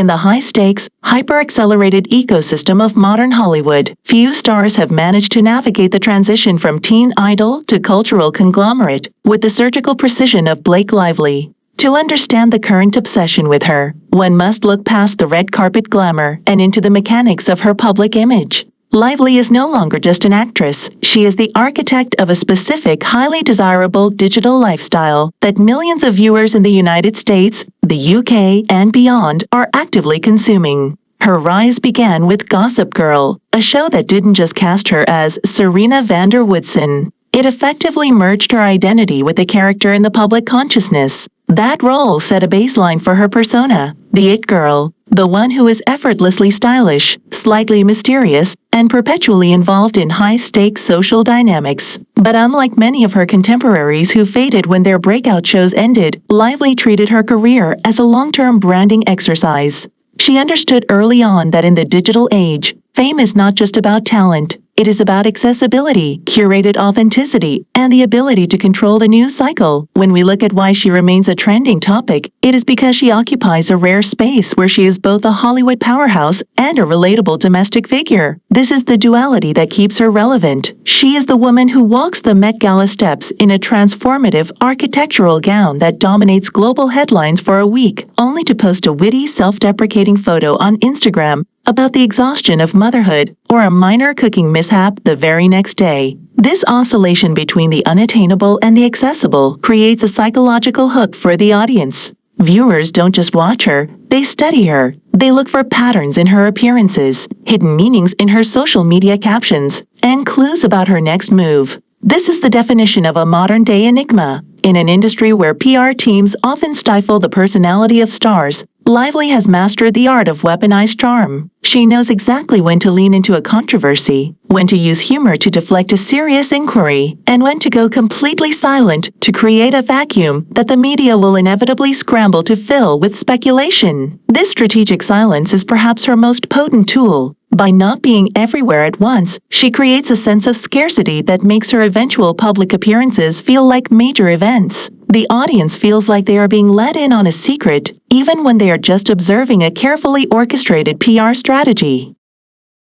In the high-stakes, hyper-accelerated ecosystem of modern Hollywood, few stars have managed to navigate the transition from teen idol to cultural conglomerate with the surgical precision of Blake Lively. To understand the current obsession with her, one must look past the red carpet glamour and into the mechanics of her public image. Lively is no longer just an actress. She is the architect of a specific, highly desirable digital lifestyle that millions of viewers in the United States, the UK, and beyond are actively consuming. Her rise began with Gossip Girl, a show that didn't just cast her as Serena van der Woodsen. It effectively merged her identity with the character in the public consciousness. That role set a baseline for her persona, the it girl, the one who is effortlessly stylish, slightly mysterious, and perpetually involved in high-stakes social dynamics. But unlike many of her contemporaries who faded when their breakout shows ended, Lively treated her career as a long-term branding exercise. She understood early on that in the digital age, fame is not just about talent. It is about accessibility, curated authenticity, and the ability to control the news cycle. When we look at why she remains a trending topic, it is because she occupies a rare space where she is both a Hollywood powerhouse and a relatable domestic figure. This is the duality that keeps her relevant. She is the woman who walks the Met Gala steps in a transformative architectural gown that dominates global headlines for a week, only to post a witty, self-deprecating photo on Instagram about the exhaustion of motherhood or a minor cooking mishap the very next day. This oscillation between the unattainable and the accessible creates a psychological hook for the audience. Viewers don't just watch her, they study her. They look for patterns in her appearances, hidden meanings in her social media captions, and clues about her next move. This is the definition of a modern-day enigma. In an industry where PR teams often stifle the personality of stars, Lively has mastered the art of weaponized charm. She knows exactly when to lean into a controversy, when to use humor to deflect a serious inquiry, and when to go completely silent to create a vacuum that the media will inevitably scramble to fill with speculation. This strategic silence is perhaps her most potent tool. By not being everywhere at once, she creates a sense of scarcity that makes her eventual public appearances feel like major events. The audience feels like they are being let in on a secret, even when they are just observing a carefully orchestrated PR strategy.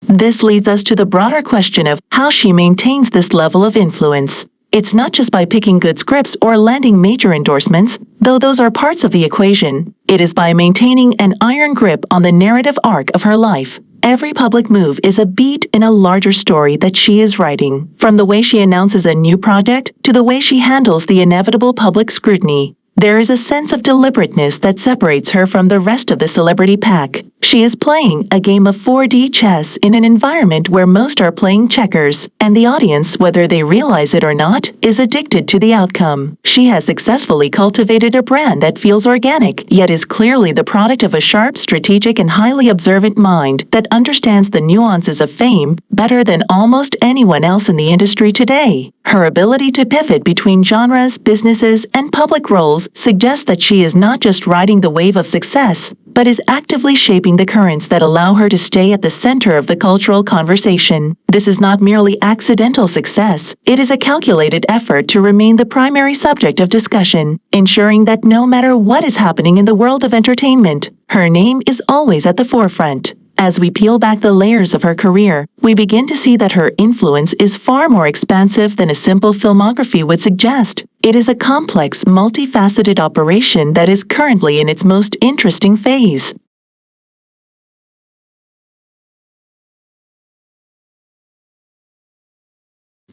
This leads us to the broader question of how she maintains this level of influence. It's not just by picking good scripts or landing major endorsements, though those are parts of the equation. It is by maintaining an iron grip on the narrative arc of her life. Every public move is a beat in a larger story that she is writing, from the way she announces a new project to the way she handles the inevitable public scrutiny. There is a sense of deliberateness that separates her from the rest of the celebrity pack. She is playing a game of 4D chess in an environment where most are playing checkers, and the audience, whether they realize it or not, is addicted to the outcome. She has successfully cultivated a brand that feels organic, yet is clearly the product of a sharp, strategic, and highly observant mind that understands the nuances of fame better than almost anyone else in the industry today. Her ability to pivot between genres, businesses, and public roles suggests that she is not just riding the wave of success, but is actively shaping the currents that allow her to stay at the center of the cultural conversation. This is not merely accidental success, it is a calculated effort to remain the primary subject of discussion, ensuring that no matter what is happening in the world of entertainment, her name is always at the forefront. As we peel back the layers of her career, we begin to see that her influence is far more expansive than a simple filmography would suggest. It is a complex, multifaceted operation that is currently in its most interesting phase.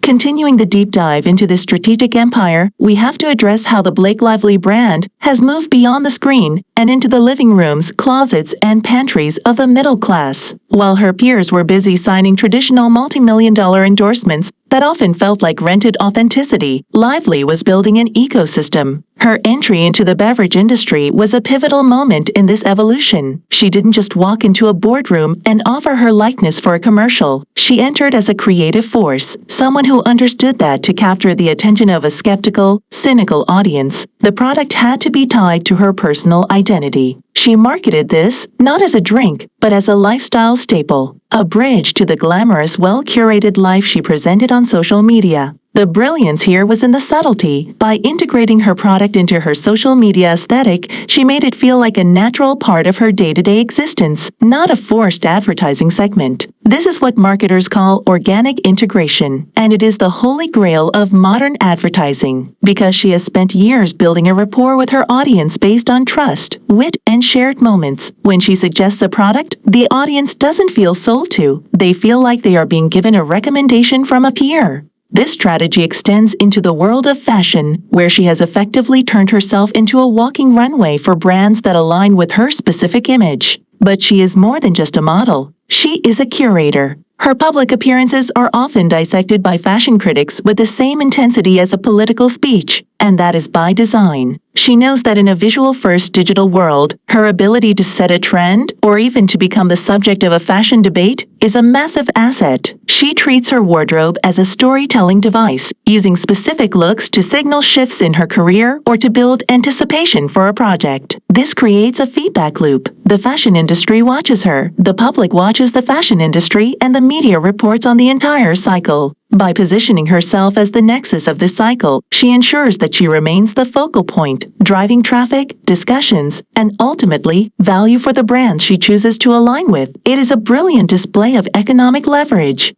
Continuing the deep dive into this strategic empire, we have to address how the Blake Lively brand has moved beyond the screen and into the living rooms, closets, and pantries of the middle class. While her peers were busy signing traditional multi-million-dollar endorsements that often felt like rented authenticity, Lively was building an ecosystem. Her entry into the beverage industry was a pivotal moment in this evolution. She didn't just walk into a boardroom and offer her likeness for a commercial. She entered as a creative force, someone who understood that to capture the attention of a skeptical, cynical audience, the product had to be tied to her personal identity. She marketed this not as a drink, but as a lifestyle staple, a bridge to the glamorous, well-curated life she presented on social media. The brilliance here was in the subtlety. By integrating her product into her social media aesthetic, she made it feel like a natural part of her day-to-day existence, not a forced advertising segment. This is what marketers call organic integration, and it is the holy grail of modern advertising, because she has spent years building a rapport with her audience based on trust, wit, and shared moments. When she suggests a product, the audience doesn't feel sold to. They feel like they are being given a recommendation from a peer. This strategy extends into the world of fashion, where she has effectively turned herself into a walking runway for brands that align with her specific image. But she is more than just a model. She is a curator. Her public appearances are often dissected by fashion critics with the same intensity as a political speech, and that is by design. She knows that in a visual-first digital world, her ability to set a trend, or even to become the subject of a fashion debate, is a massive asset. She treats her wardrobe as a storytelling device, using specific looks to signal shifts in her career or to build anticipation for a project. This creates a feedback loop. The fashion industry watches her, the public watches the fashion industry, and the media reports on the entire cycle. By positioning herself as the nexus of this cycle, she ensures that she remains the focal point, driving traffic, discussions, and ultimately, value for the brands she chooses to align with. It is a brilliant display of economic leverage.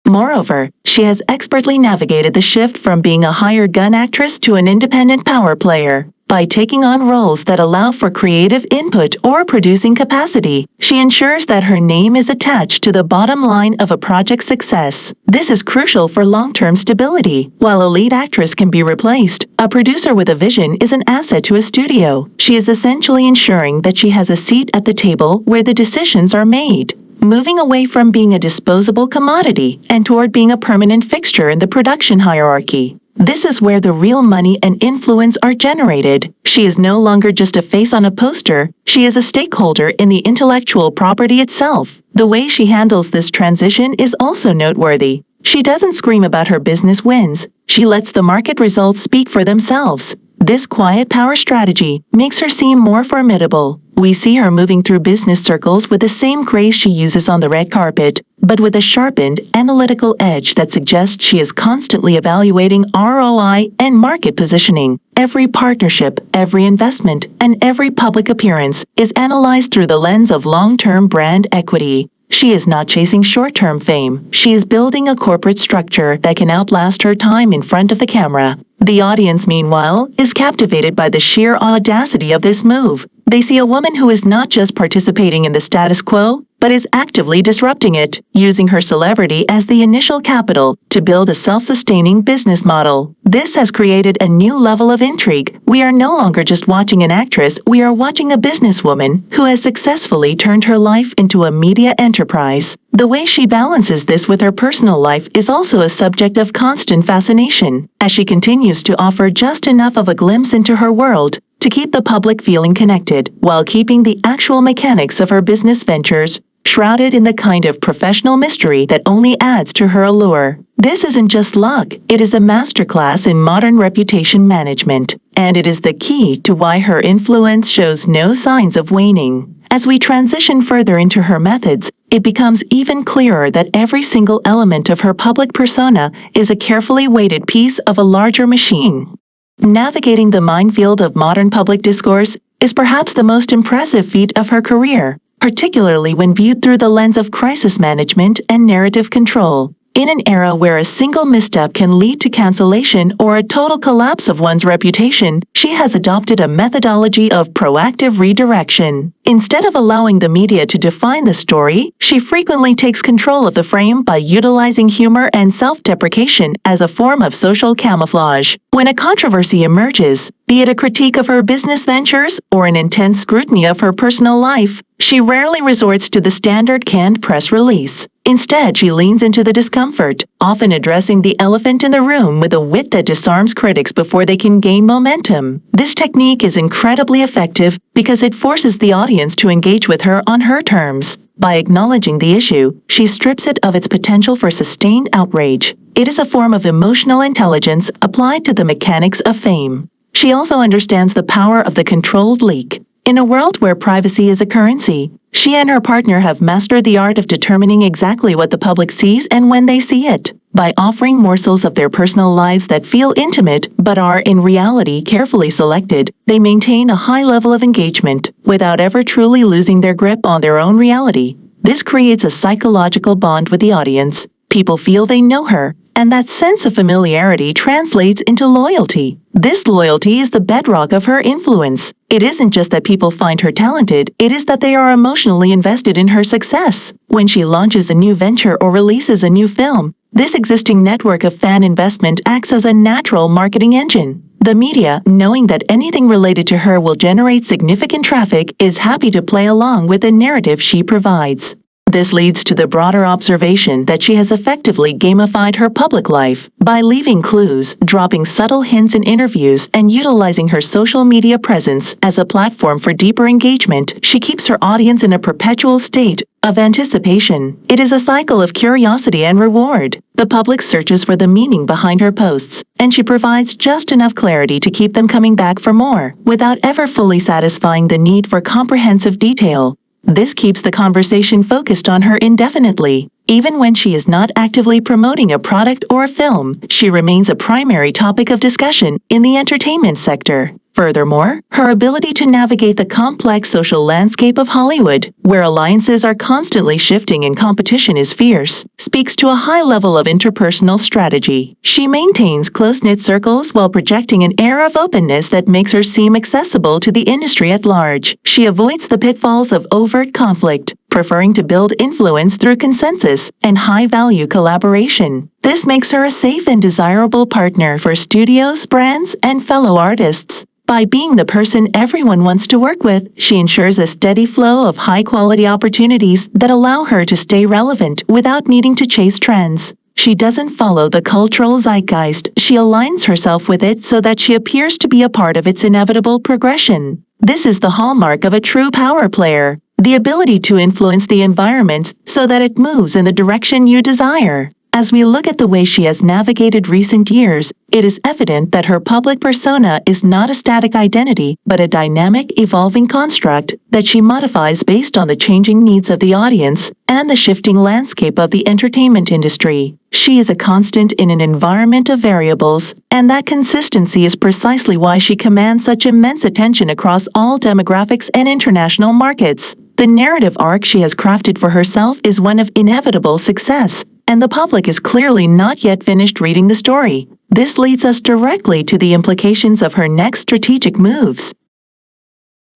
Moreover, she has expertly navigated the shift from being a hired gun actress to an independent power player. By taking on roles that allow for creative input or producing capacity, she ensures that her name is attached to the bottom line of a project's success. This is crucial for long-term stability. While a lead actress can be replaced, a producer with a vision is an asset to a studio. She is essentially ensuring that she has a seat at the table where the decisions are made, moving away from being a disposable commodity and toward being a permanent fixture in the production hierarchy. This is where the real money and influence are generated. She is no longer just a face on a poster, she is a stakeholder in the intellectual property itself. The way she handles this transition is also noteworthy. She doesn't scream about her business wins, she lets the market results speak for themselves. This quiet power strategy makes her seem more formidable. We see her moving through business circles with the same grace she uses on the red carpet, but with a sharpened, analytical edge that suggests she is constantly evaluating ROI and market positioning. Every partnership, every investment, and every public appearance is analyzed through the lens of long-term brand equity. She is not chasing short-term fame. She is building a corporate structure that can outlast her time in front of the camera. The audience, meanwhile, is captivated by the sheer audacity of this move. They see a woman who is not just participating in the status quo, but is actively disrupting it, using her celebrity as the initial capital to build a self-sustaining business model. This has created a new level of intrigue. We are no longer just watching an actress, we are watching a businesswoman who has successfully turned her life into a media enterprise. The way she balances this with her personal life is also a subject of constant fascination, as she continues to offer just enough of a glimpse into her world to keep the public feeling connected, while keeping the actual mechanics of her business ventures shrouded in the kind of professional mystery that only adds to her allure. This isn't just luck, it is a masterclass in modern reputation management, and it is the key to why her influence shows no signs of waning. As we transition further into her methods, it becomes even clearer that every single element of her public persona is a carefully weighted piece of a larger machine. Navigating the minefield of modern public discourse is perhaps the most impressive feat of her career, particularly when viewed through the lens of crisis management and narrative control. In an era where a single misstep can lead to cancellation or a total collapse of one's reputation, she has adopted a methodology of proactive redirection. Instead of allowing the media to define the story, she frequently takes control of the frame by utilizing humor and self-deprecation as a form of social camouflage. When a controversy emerges, be it a critique of her business ventures or an intense scrutiny of her personal life, she rarely resorts to the standard canned press release. Instead, she leans into the discomfort, often addressing the elephant in the room with a wit that disarms critics before they can gain momentum. This technique is incredibly effective because it forces the audience to engage with her on her terms. By acknowledging the issue, she strips it of its potential for sustained outrage. It is a form of emotional intelligence applied to the mechanics of fame. She also understands the power of the controlled leak. In a world where privacy is a currency, She and her partner have mastered the art of determining exactly what the public sees and when they see it. By offering morsels of their personal lives that feel intimate but are in reality carefully selected, they maintain a high level of engagement without ever truly losing their grip on their own reality. This creates a psychological bond with the audience. People feel they know her, and that sense of familiarity translates into loyalty. This loyalty is the bedrock of her influence. It isn't just that people find her talented, it is that they are emotionally invested in her success. When she launches a new venture or releases a new film, this existing network of fan investment acts as a natural marketing engine. The media, knowing that anything related to her will generate significant traffic, is happy to play along with the narrative she provides. This leads to the broader observation that she has effectively gamified her public life. By leaving clues, dropping subtle hints in interviews, and utilizing her social media presence as a platform for deeper engagement, she keeps her audience in a perpetual state of anticipation. It is a cycle of curiosity and reward. The public searches for the meaning behind her posts, and she provides just enough clarity to keep them coming back for more, without ever fully satisfying the need for comprehensive detail. This keeps the conversation focused on her indefinitely. Even when she is not actively promoting a product or a film, she remains a primary topic of discussion in the entertainment sector. Furthermore, her ability to navigate the complex social landscape of Hollywood, where alliances are constantly shifting and competition is fierce, speaks to a high level of interpersonal strategy. She maintains close-knit circles while projecting an air of openness that makes her seem accessible to the industry at large. She avoids the pitfalls of overt conflict, preferring to build influence through consensus and high-value collaboration. This makes her a safe and desirable partner for studios, brands, and fellow artists. By being the person everyone wants to work with, she ensures a steady flow of high-quality opportunities that allow her to stay relevant without needing to chase trends. She doesn't follow the cultural zeitgeist, she aligns herself with it so that she appears to be a part of its inevitable progression. This is the hallmark of a true power player, the ability to influence the environment so that it moves in the direction you desire. As we look at the way she has navigated recent years, it is evident that her public persona is not a static identity, but a dynamic, evolving construct that she modifies based on the changing needs of the audience and the shifting landscape of the entertainment industry. She is a constant in an environment of variables, and that consistency is precisely why she commands such immense attention across all demographics and international markets. The narrative arc she has crafted for herself is one of inevitable success, and the public is clearly not yet finished reading the story. This leads us directly to the implications of her next strategic moves.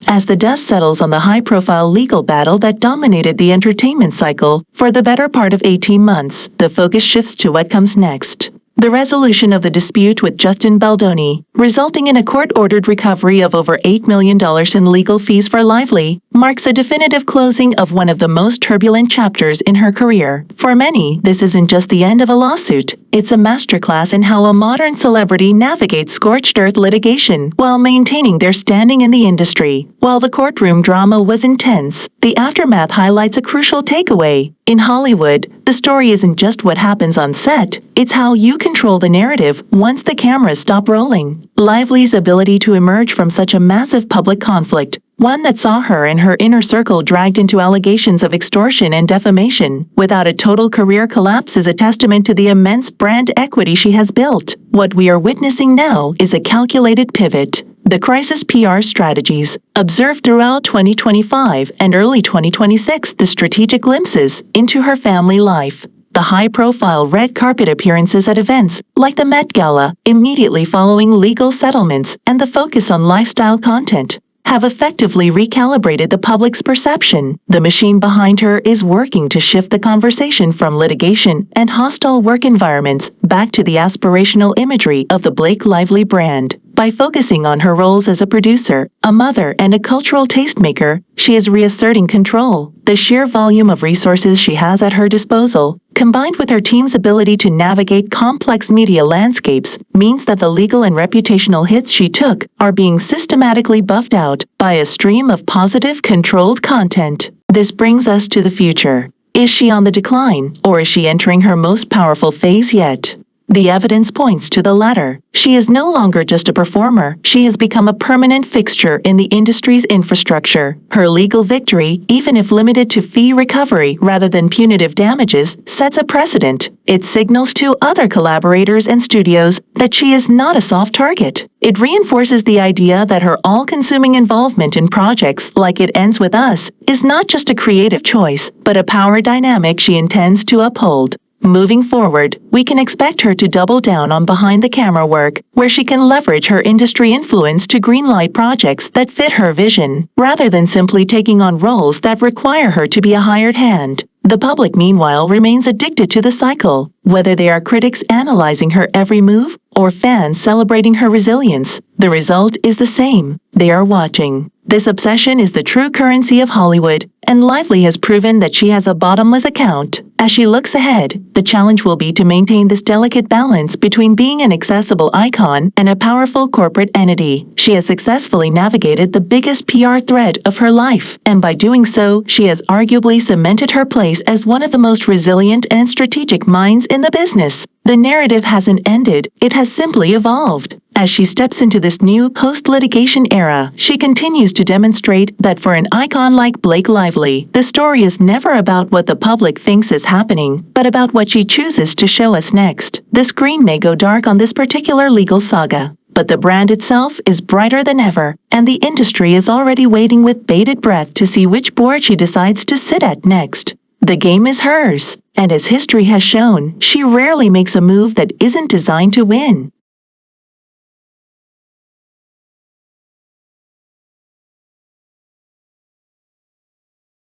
As the dust settles on the high-profile legal battle that dominated the entertainment cycle for the better part of 18 months, the focus shifts to what comes next. The resolution of the dispute with Justin Baldoni, resulting in a court-ordered recovery of over $8 million in legal fees for Lively, marks a definitive closing of one of the most turbulent chapters in her career. For many, this isn't just the end of a lawsuit. It's a masterclass in how a modern celebrity navigates scorched earth litigation while maintaining their standing in the industry. While the courtroom drama was intense, the aftermath highlights a crucial takeaway. In Hollywood, the story isn't just what happens on set, it's how you control the narrative once the cameras stop rolling. Lively's ability to emerge from such a massive public conflict, one that saw her and her inner circle dragged into allegations of extortion and defamation, without a total career collapse, is a testament to the immense brand equity she has built. What we are witnessing now is a calculated pivot. The crisis PR strategies, observed throughout 2025 and early 2026, the strategic glimpses into her family life. The high-profile red carpet appearances at events like the Met Gala, immediately following legal settlements, and the focus on lifestyle content have effectively recalibrated the public's perception. The machine behind her is working to shift the conversation from litigation and hostile work environments back to the aspirational imagery of the Blake Lively brand. By focusing on her roles as a producer, a mother, and a cultural tastemaker, she is reasserting control. The sheer volume of resources she has at her disposal, combined with her team's ability to navigate complex media landscapes, means that the legal and reputational hits she took are being systematically buffed out by a stream of positive, controlled content. This brings us to the future. Is she on the decline, or is she entering her most powerful phase yet? The evidence points to the latter. She is no longer just a performer, she has become a permanent fixture in the industry's infrastructure. Her legal victory, even if limited to fee recovery rather than punitive damages, sets a precedent. It signals to other collaborators and studios that she is not a soft target. It reinforces the idea that her all-consuming involvement in projects like It Ends With Us is not just a creative choice, but a power dynamic she intends to uphold. Moving forward, we can expect her to double down on behind-the-camera work, where she can leverage her industry influence to greenlight projects that fit her vision, rather than simply taking on roles that require her to be a hired hand. The public, meanwhile, remains addicted to the cycle, whether they are critics analyzing her every move or fans celebrating her resilience. The result is the same. They are watching. This obsession is the true currency of Hollywood, and Lively has proven that she has a bottomless account. As she looks ahead, the challenge will be to maintain this delicate balance between being an accessible icon and a powerful corporate entity. She has successfully navigated the biggest PR threat of her life, and by doing so, she has arguably cemented her place as one of the most resilient and strategic minds in the business. The narrative hasn't ended, it has simply evolved. As she steps into this new post-litigation era, she continues to demonstrate that for an icon like Blake Lively, the story is never about what the public thinks is happening, but about what she chooses to show us next. The screen may go dark on this particular legal saga, but the brand itself is brighter than ever, and the industry is already waiting with bated breath to see which board she decides to sit at next. The game is hers, and as history has shown, she rarely makes a move that isn't designed to win.